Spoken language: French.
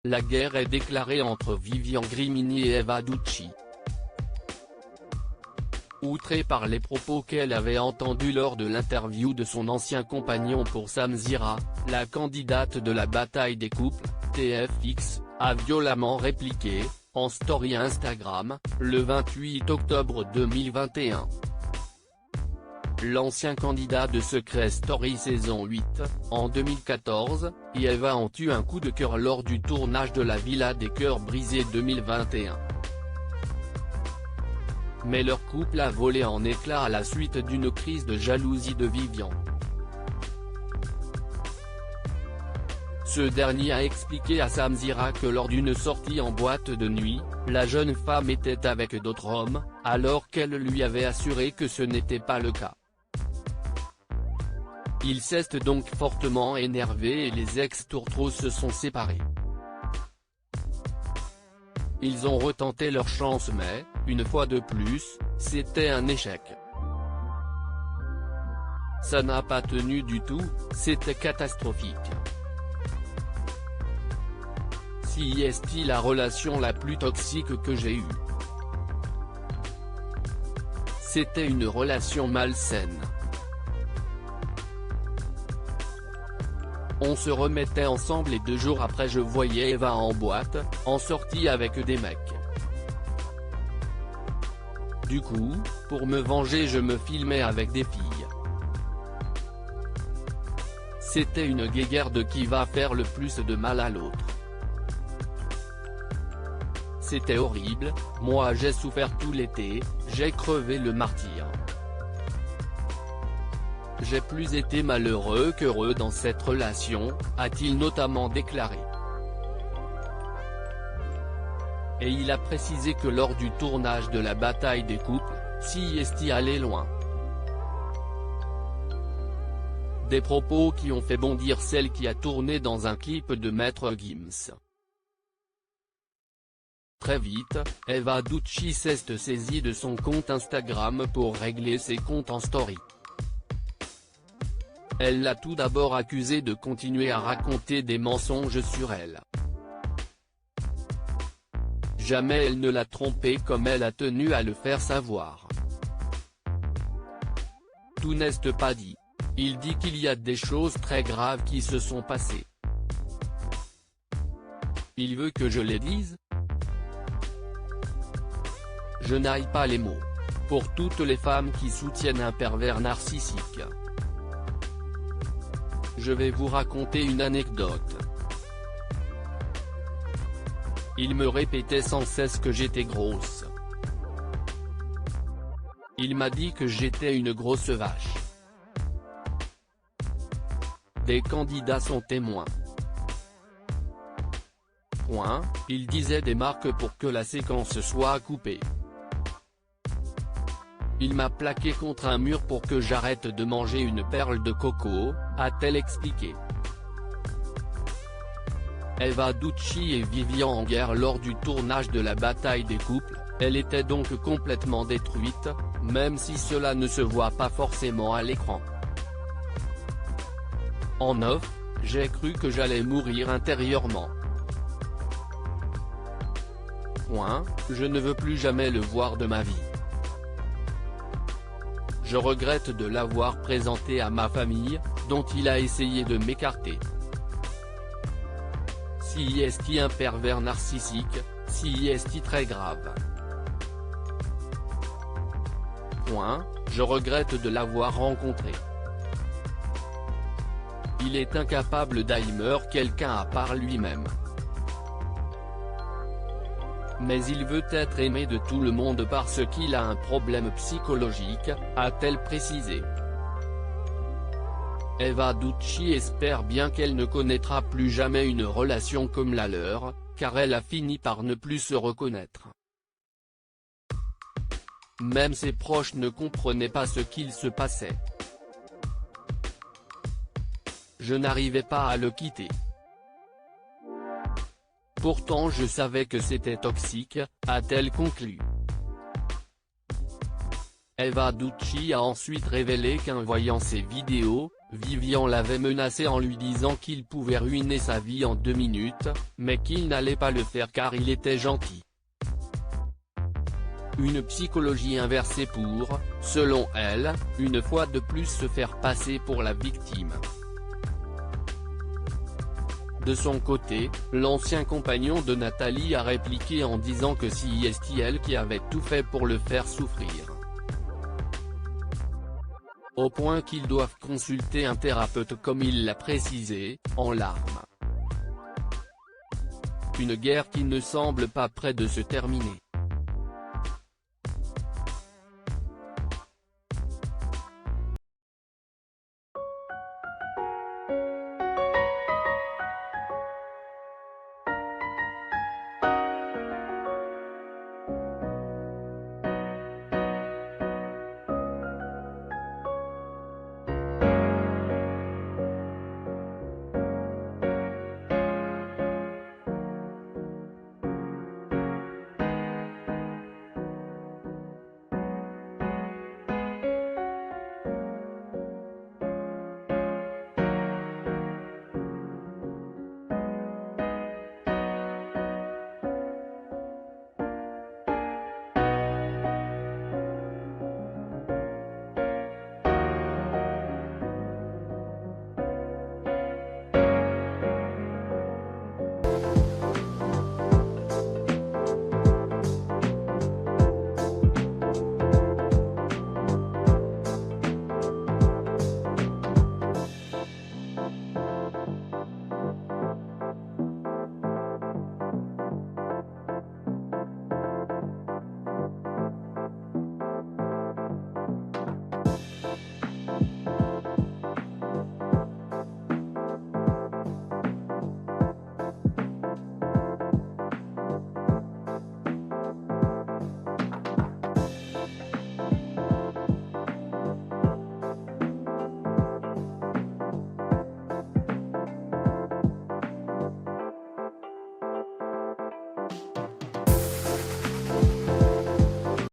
La guerre est déclarée entre Vivian Grimini et Eva Ducci. Outrée par les propos qu'elle avait entendus lors de l'interview de son ancien compagnon pour Samzira, la candidate de la bataille des couples, TFX, a violemment répliqué, en story Instagram, le 28 octobre 2021. L'ancien candidat de Secret Story saison 8, en 2014, et Eva ont eu un coup de cœur lors du tournage de la Villa des Cœurs Brisés 2021. Mais leur couple a volé en éclats à la suite d'une crise de jalousie de Vivian. Ce dernier a expliqué à Samzira que lors d'une sortie en boîte de nuit, la jeune femme était avec d'autres hommes, alors qu'elle lui avait assuré que ce n'était pas le cas. Ils s'est donc fortement énervés et les ex-tourtereaux se sont séparés. Ils ont retenté leur chance mais, une fois de plus, c'était un échec. Ça n'a pas tenu du tout, c'était catastrophique. Si est-il la relation la plus toxique que j'ai eue. C'était une relation malsaine. On se remettait ensemble et 2 jours après je voyais Eva en boîte, en sortie avec des mecs. Du coup, pour me venger je me filmais avec des filles. C'était une guéguerre de qui va faire le plus de mal à l'autre. C'était horrible, moi j'ai souffert tout l'été, j'ai crevé le martyr. J'ai plus été malheureux qu'heureux dans cette relation, a-t-il notamment déclaré. Et il a précisé que lors du tournage de la bataille des couples, CST allait loin. Des propos qui ont fait bondir celle qui a tourné dans un clip de Maître Gims. Très vite, Eva Ducci s'est saisie de son compte Instagram pour régler ses comptes en story. Elle l'a tout d'abord accusé de continuer à raconter des mensonges sur elle. Jamais elle ne l'a trompé comme elle a tenu à le faire savoir. Tout n'est pas dit. Il dit qu'il y a des choses très graves qui se sont passées. Il veut que je les dise? Je n'aille pas les mots. Pour toutes les femmes qui soutiennent un pervers narcissique. Je vais vous raconter une anecdote. Il me répétait sans cesse que j'étais grosse. Il m'a dit que j'étais une grosse vache. Des candidats sont témoins. Point, il disait des marques pour que la séquence soit coupée. Il m'a plaqué contre un mur pour que j'arrête de manger une perle de coco, a-t-elle expliqué. Eva Ducci et Vivian en guerre lors du tournage de la bataille des couples, elle était donc complètement détruite, même si cela ne se voit pas forcément à l'écran. En off, j'ai cru que j'allais mourir intérieurement. Point, je ne veux plus jamais le voir de ma vie. Je regrette de l'avoir présenté à ma famille, dont il a essayé de m'écarter. Si est-il un pervers narcissique, si est-il très grave. Point, je regrette de l'avoir rencontré. Il est incapable d'aimer quelqu'un à part lui-même. Mais il veut être aimé de tout le monde parce qu'il a un problème psychologique, a-t-elle précisé. Eva Ducci espère bien qu'elle ne connaîtra plus jamais une relation comme la leur, car elle a fini par ne plus se reconnaître. Même ses proches ne comprenaient pas ce qu'il se passait. Je n'arrivais pas à le quitter. Pourtant je savais que c'était toxique, a-t-elle conclu. Eva Ducci a ensuite révélé qu'en voyant ces vidéos, Vivian l'avait menacé en lui disant qu'il pouvait ruiner sa vie en 2 minutes, mais qu'il n'allait pas le faire car il était gentil. Une psychologie inversée pour, selon elle, une fois de plus se faire passer pour la victime. De son côté, l'ancien compagnon de Nathalie a répliqué en disant que c'est elle qui avait tout fait pour le faire souffrir. Au point qu'ils doivent consulter un thérapeute comme il l'a précisé, en larmes. Une guerre qui ne semble pas près de se terminer.